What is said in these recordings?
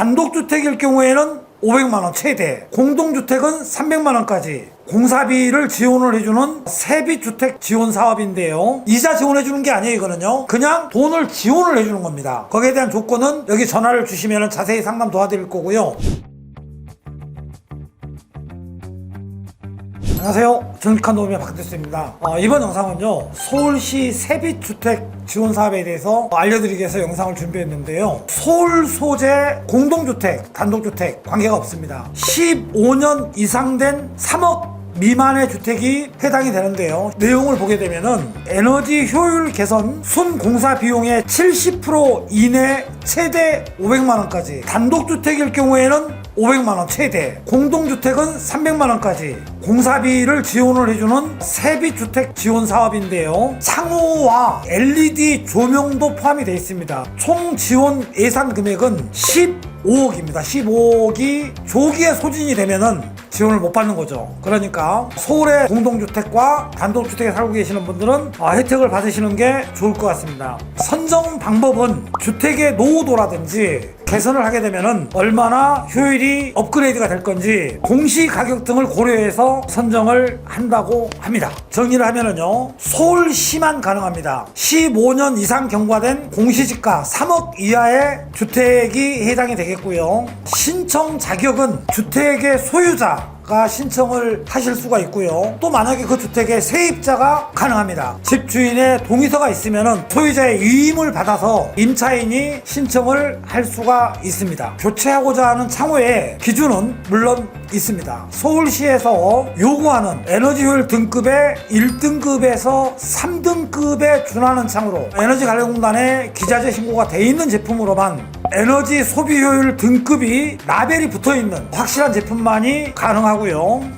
단독주택일 경우에는 500만원 최대, 공동주택은 300만원까지 공사비를 지원을 해주는 세비주택 지원 사업인데요. 이자 지원해주는 게 아니에요. 이거는요, 그냥 돈을 지원을 해주는 겁니다. 거기에 대한 조건은 여기 전화를 주시면 자세히 상담 도와드릴 거고요. 안녕하세요. 정직한 도우미 박대수입니다. 이번 영상은요, 서울시 세비주택 지원 사업에 대해서 알려드리기 위해서 영상을 준비했는데요. 서울 소재 공동주택, 단독주택 관계가 없습니다. 15년 이상 된 3억 미만의 주택이 해당이 되는데요. 내용을 보게 되면은 에너지 효율 개선 순공사 비용의 70% 이내 최대 500만원까지, 단독주택일 경우에는 500만원 최대, 공동주택은 300만원까지 공사비를 지원을 해주는 세비주택 지원 사업인데요. 창호와 LED 조명도 포함이 되어 있습니다. 총 지원 예산 금액은 15억입니다. 15억이 조기에 소진이 되면은 지원을 못 받는 거죠. 그러니까 서울의 공동주택과 단독주택에 살고 계시는 분들은 혜택을 받으시는 게 좋을 것 같습니다. 선정 방법은 주택의 노후도라든지 개선을 하게 되면은 얼마나 효율이 업그레이드가 될 건지 공시가격 등을 고려해서 선정을 한다고 합니다. 정리를 하면은요, 서울시만 가능합니다. 15년 이상 경과된 공시지가 3억 이하의 주택이 해당이 되겠고요. 신청 자격은 주택의 소유자 가 신청을 하실 수가 있고요. 또 만약에 그 주택에 세입자가 가능합니다. 집주인의 동의서가 있으면 소유자의 위임을 받아서 임차인이 신청을 할 수가 있습니다. 교체하고자 하는 창호의 기준은 물론 있습니다. 서울시에서 요구하는 에너지 효율 등급의 1등급에서 3등급에 준하는 창호로 에너지관리공단에 기자재 신고가 돼 있는 제품으로만 에너지 소비 효율 등급이 라벨이 붙어있는 확실한 제품만이 가능하고요.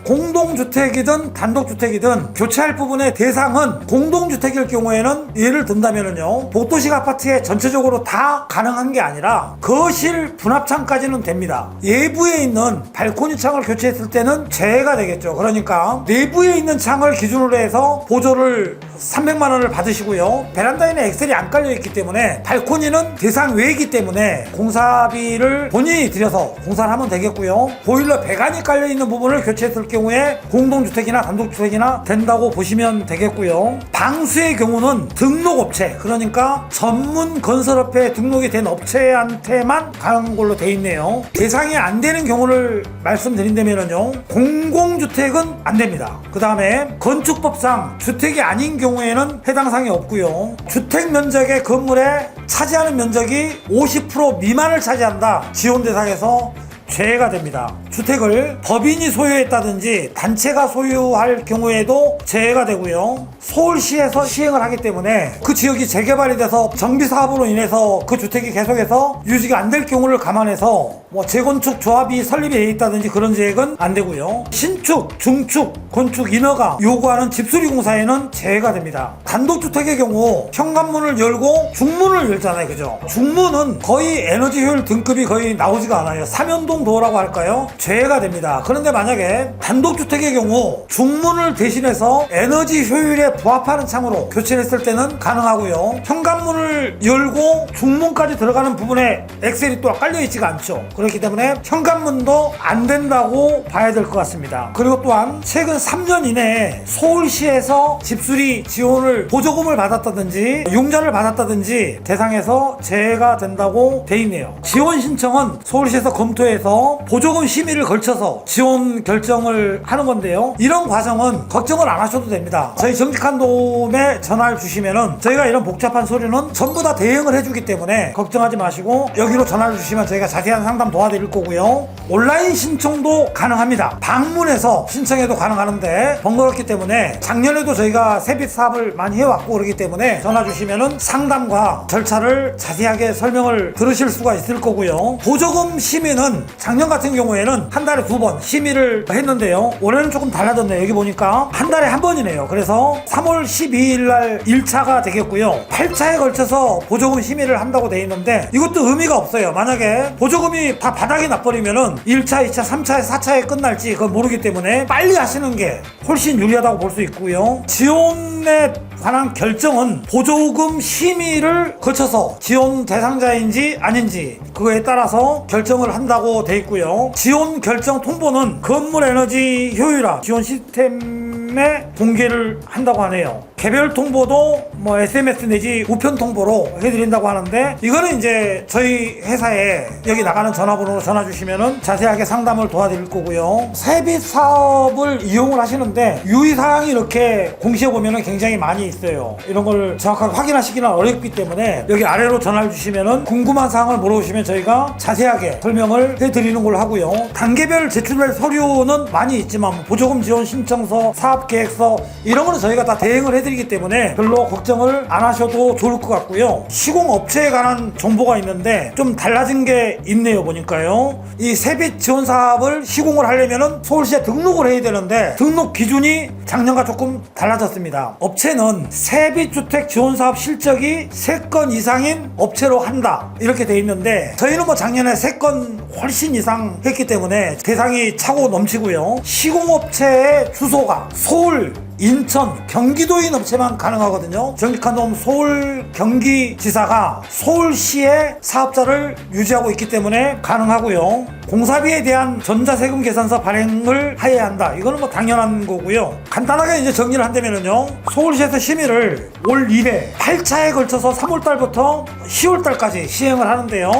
공동주택이든 단독주택이든 교체할 부분의 대상은 공동주택일 경우에는 예를 든다면요, 복도식 아파트에 전체적으로 다 가능한 게 아니라 거실 분합창까지는 됩니다. 외부에 있는 발코니 창을 교체했을 때는 제외가 되겠죠. 그러니까 내부에 있는 창을 기준으로 해서 보조를 300만원을 받으시고요. 베란다에는 엑셀이 안 깔려있기 때문에 발코니는 대상 외이기 때문에 공사비를 본인이 들여서 공사를 하면 되겠고요. 보일러 배관이 깔려있는 부분을 교체했을 경우에 공동주택이나 단독주택이나 된다고 보시면 되겠고요. 방수의 경우는 등록업체, 그러니까 전문 건설업체에 등록이 된 업체한테만 가는 걸로 돼 있네요. 대상이 안 되는 경우를 말씀드린다면요, 공공주택은 안 됩니다. 그 다음에 건축법상 주택이 아닌 경우에는 해당 사항이 없고요. 주택 면적의 건물에 차지하는 면적이 50% 미만을 차지한다. 지원 대상에서 제외가 됩니다. 주택을 법인이 소유했다든지 단체가 소유할 경우에도 제외가 되고요. 서울시에서 시행을 하기 때문에 그 지역이 재개발이 돼서 정비사업으로 인해서 그 주택이 계속해서 유지가 안 될 경우를 감안해서 재건축 조합이 설립이 되어 있다든지 그런 계획은 안 되고요. 신축, 중축, 건축 인허가 요구하는 집수리 공사에는 제외가 됩니다. 단독주택의 경우 현관문을 열고 중문을 열잖아요. 그죠? 중문은 거의 에너지 효율 등급이 거의 나오지가 않아요. 삼연동 도어라고 할까요? 제외가 됩니다. 그런데 만약에 단독주택의 경우 중문을 대신해서 에너지 효율에 부합하는 창으로 교체를 했을 때는 가능하고요. 현관문을 열고 중문까지 들어가는 부분에 엑셀이 또 깔려있지가 않죠. 그렇기 때문에 현관문도 안 된다고 봐야 될 것 같습니다. 그리고 또한 최근 3년 이내에 서울시에서 집수리 지원을 보조금을 받았다든지 융자를 받았다든지 대상에서 제외가 된다고 돼 있네요. 지원 신청은 서울시에서 검토해서 보조금 심의를 걸쳐서 지원 결정을 하는 건데요. 이런 과정은 걱정을 안 하셔도 됩니다. 저희 정직한 도움에 전화를 주시면은 저희가 이런 복잡한 서류는 전부 다 대응을 해주기 때문에 걱정하지 마시고 여기로 전화를 주시면 저희가 자세한 상담 도와드릴 거고요. 온라인 신청도 가능합니다. 방문해서 신청해도 가능하는데 번거롭기 때문에 작년에도 저희가 세빛 사업을 많이 해왔고 그렇기 때문에 전화 주시면은 상담과 절차를 자세하게 설명을 들으실 수가 있을 거고요. 보조금 심의는 작년 같은 경우에는 예전에는 한 달에 2번 심의를 했는데요. 올해는 조금 달라졌네요. 여기 보니까 한 달에 한 번이네요. 그래서 3월 12일 날 1차가 되겠고요. 8차에 걸쳐서 보조금 심의를 한다고 돼 있는데 이것도 의미가 없어요. 만약에 보조금이 다 바닥이 나버리면은 1차, 2차, 3차, 4차에 끝날지 그건 모르기 때문에 빨리 하시는 게 훨씬 유리하다고 볼 수 있고요. 지원에 관한 결정은 보조금 심의를 거쳐서 지원 대상자인지 아닌지 그거에 따라서 결정을 한다고 돼 있고요. 지원 결정 통보는 건물 에너지 효율화 지원 시스템에 공개를 한다고 하네요. 개별 통보도 뭐 SMS 내지 우편 통보로 해드린다고 하는데 이거는 이제 저희 회사에 여기 나가는 전화번호로 전화 주시면은 자세하게 상담을 도와드릴 거고요. 세빛 사업을 이용을 하시는데 유의사항이 이렇게 공시해 보면은 굉장히 많이 있어요. 이런 걸 정확하게 확인하시기는 어렵기 때문에 여기 아래로 전화를 주시면은 궁금한 사항을 물어보시면 저희가 자세하게 설명을 해드리는 걸로 하고요. 단계별 제출할 서류는 많이 있지만 보조금 지원 신청서, 사업계획서 이런 거는 저희가 다 대행을 해드리기 때문에 별로 걱정을 안 하셔도 좋을 것 같고요. 시공업체에 관한 정보가 있는데 좀 달라진 게 있네요. 보니까요. 이 세빛 지원 사업을 시공을 하려면은 서울시에 등록을 해야 되는데 등록 기준이 작년과 조금 달라졌습니다. 업체는 세빛주택 지원 사업 실적이 3건 이상인 업체로 한다 이렇게 돼 있는데 저희는 뭐 작년에 3건 훨씬 이상 했기 때문에 대상이 차고 넘치고요. 시공업체의 주소가 서울, 인천, 경기도인 업체만 가능하거든요. 정직한놈 서울 경기지사가 서울시의 사업자를 유지하고 있기 때문에 가능하고요. 공사비에 대한 전자세금 계산서 발행을 해야 한다. 이거는 뭐 당연한 거고요. 간단하게 이제 정리를 한다면요. 서울시에서 심의를 올 1회 8차에 걸쳐서 3월달부터 10월달까지 시행을 하는데요.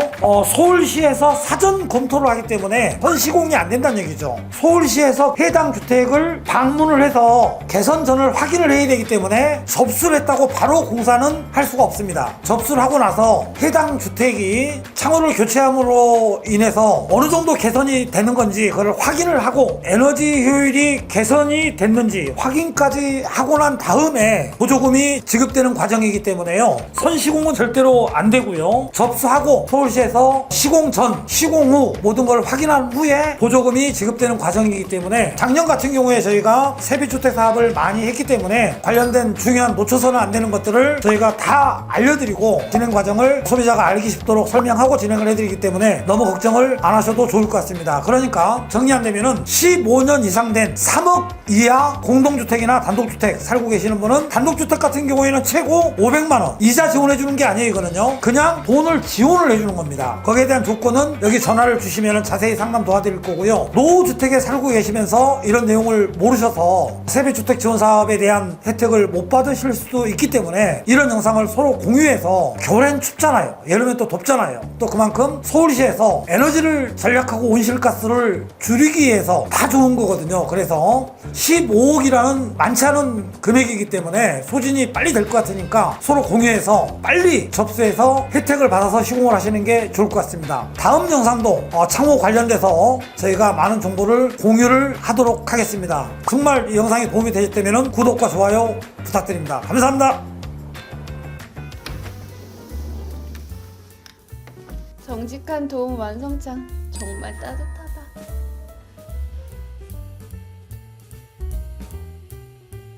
서울시에서 사전 검토를 하기 때문에 선시공이 안 된다는 얘기죠. 서울시에서 해당 주택을 방문을 해서 개선전을 확인을 해야 되기 때문에 접수를 했다고 바로 공사는 할 수가 없습니다. 접수를 하고 나서 해당 주택이 창호를 교체함으로 인해서 어느 정도 개선이 되는 건지 그걸 확인을 하고 에너지 효율이 개선이 됐는지 확인까지 하고 난 다음에 보조금이 지급되는 과정이기 때문에요. 선시공은 절대로 안 되고요. 접수하고 서울시에서 시공 전, 시공 후 모든 걸 확인한 후에 보조금이 지급되는 과정이기 때문에 작년 같은 경우에 저희가 세빛주택 사업을 많이 했기 때문에 관련된 중요한 놓쳐서는 안 되는 것들을 저희가 다 알려드리고 진행 과정을 소비자가 알기 쉽도록 설명하고 진행을 해드리기 때문에 너무 걱정을 안 하셔도 좋을 것 같습니다. 그러니까 정리한다면은 15년 이상 된 3억 이하 공동주택이나 단독주택 살고 계시는 분은 단독주택 같은 경우에는 최고 500만원 이자 지원해주는 게 아니에요. 이거는요 그냥 돈을 지원을 해주는 겁니다. 거기에 대한 조건은 여기 전화를 주시면 자세히 상담 도와드릴 거고요. 노후주택에 살고 계시면서 이런 내용을 모르셔서 세빛주택 지원 사업에 대한 혜택을 못 받으실 수도 있기 때문에 이런 영상을 서로 공유해서 겨울엔 춥잖아요. 여름엔 또 덥잖아요. 또 그만큼 서울시에서 에너지를 전략하고 온실가스를 줄이기 위해서 다 좋은 거거든요. 그래서 15억이라는 많지 않은 금액이기 때문에 소진이 빨리 될 것 같으니까 서로 공유해서 빨리 접수해서 혜택을 받아서 시공을 하시는 게 좋을 것 같습니다. 다음 영상도 창호 관련돼서 저희가 많은 정보를 공유를 하도록 하겠습니다. 정말 이 영상이 도움이 되셨다면 구독과 좋아요 부탁드립니다. 감사합니다. 정직한 도움 완성창 정말 따뜻하다.